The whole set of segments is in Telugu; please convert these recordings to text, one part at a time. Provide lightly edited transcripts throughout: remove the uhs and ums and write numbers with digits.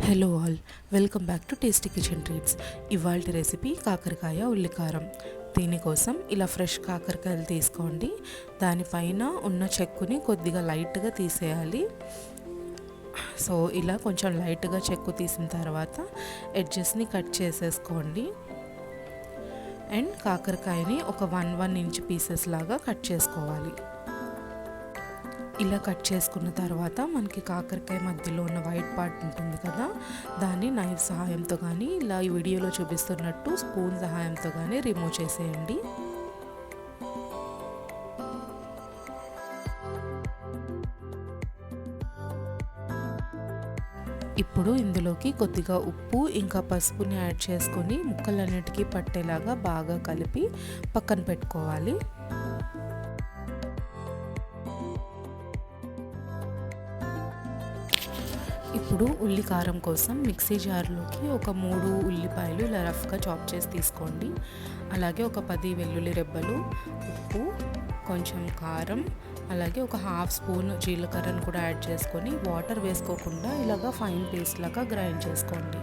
Hello all, welcome back to tasty kitchen treats. ఇవాల్టి రెసిపీ కాకరకాయ ఉల్లికారం. దీనికోసం ఇలా ఫ్రెష్ కాకరకాయలు తీసుకోండి. దానిపైన ఉన్న చెక్కుని కొద్దిగా లైట్గా తీసేయాలి. సో ఇలా కొంచెం లైట్గా చెక్కు తీసిన తర్వాత ఎడ్జెస్ని కట్ చేసేసుకోండి. అండ్ కాకరకాయని ఒక 1 ఇంచ్ పీసెస్ లాగా కట్ చేసుకోవాలి. ఇలా కట్ చేసుకున్న తర్వాత మనకి కాకరకాయ మధ్యలో ఉన్న వైట్ పార్ట్ ఉంటుంది కదా, దాన్ని నైఫ్ సహాయంతో కానీ ఇలా ఈ వీడియోలో చూపిస్తున్నట్టు స్పూన్ సహాయంతో కానీ రిమూవ్ చేసేయండి. ఇప్పుడు ఇందులోకి కొద్దిగా ఉప్పు ఇంకా పసుపుని యాడ్ చేసుకొని ముక్కలన్నిటికీ పట్టేలాగా బాగా కలిపి పక్కన పెట్టుకోవాలి. ఇప్పుడు ఉల్లి కారం కోసం మిక్సీ జార్లోకి ఒక 3 ఉల్లిపాయలు ఇలా రఫ్గా చాప్ చేసి తీసుకోండి. అలాగే ఒక 10 వెల్లుల్లి రెబ్బలు, ఉప్పు, కొంచెం కారం, అలాగే ఒక హాఫ్ స్పూన్ జీలకర్రను కూడా యాడ్ చేసుకొని వాటర్ వేసుకోకుండా ఇలాగా ఫైన్ పేస్ట్ లాగా గ్రైండ్ చేసుకోండి.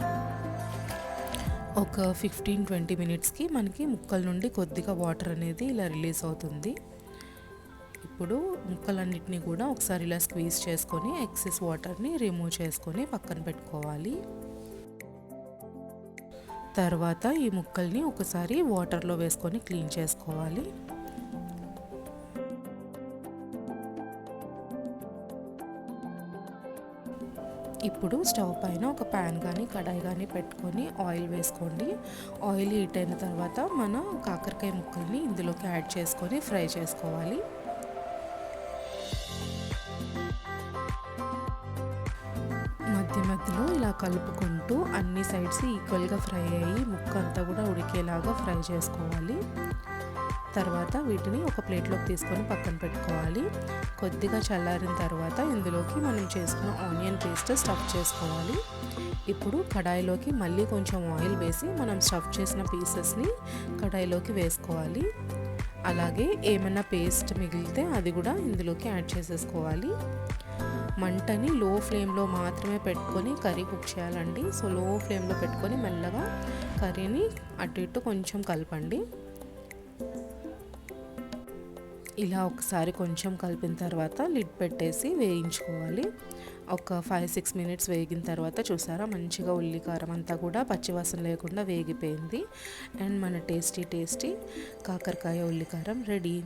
ఒక 15-20 మినిట్స్కి మనకి ముక్కల నుండి కొద్దిగా వాటర్ అనేది ఇలా రిలీజ్ అవుతుంది. ఇప్పుడు ముక్కలన్నిటినీ కూడా ఒకసారి ఇలా స్క్వీజ్ చేసుకొని ఎక్సెస్ వాటర్ని రిమూవ్ చేసుకొని పక్కన పెట్టుకోవాలి. తర్వాత ఈ ముక్కల్ని ఒకసారి వాటర్లో వేసుకొని క్లీన్ చేసుకోవాలి. ఇప్పుడు స్టవ్ పైన ఒక ప్యాన్ కానీ కడాయి కానీ పెట్టుకొని ఆయిల్ వేసుకోండి. ఆయిల్ హీట్ అయిన తర్వాత మన కాకరకాయ ముక్కల్ని ఇందులోకి యాడ్ చేసుకొని ఫ్రై చేసుకోవాలి. మధ్యలో ఇలా కలుపుకుంటూ అన్ని సైడ్స్ ఈక్వల్గా ఫ్రై అయ్యి ముక్క అంతా కూడా ఉడికేలాగా ఫ్రై చేసుకోవాలి. తర్వాత వీటిని ఒక ప్లేట్లోకి తీసుకొని పక్కన పెట్టుకోవాలి. కొద్దిగా చల్లారిన తర్వాత ఇందులోకి మనం చేసుకున్న ఆనియన్ పేస్ట్ స్టఫ్ చేసుకోవాలి. ఇప్పుడు కడాయిలోకి మళ్ళీ కొంచెం ఆయిల్ వేసి మనం స్టఫ్ చేసిన పీసెస్ని కడాయిలోకి వేసుకోవాలి. అలాగే ఏమైనా పేస్ట్ మిగిలితే అది కూడా ఇందులోకి యాడ్ చేసేసుకోవాలి. మంటని లో ఫ్లేమ్లో మాత్రమే పెట్టుకొని కర్రీ కుక్ చేయాలండి. సో లో ఫ్లేమ్లో పెట్టుకొని మెల్లగా కర్రీని అటు ఇటు కొంచెం కలపండి. ఇలా ఒకసారి కొంచెం కలిపిన తర్వాత లిడ్ పెట్టేసి వేయించుకోవాలి. ఒక 5-6 మినిట్స్ వేగిన తర్వాత చూసారా, మంచిగా ఉల్లికారం అంతా కూడా పచ్చివాసన లేకుండా వేగిపోయింది. అండ్ మన టేస్టీ కాకరకాయ ఉల్లికారం రెడీ.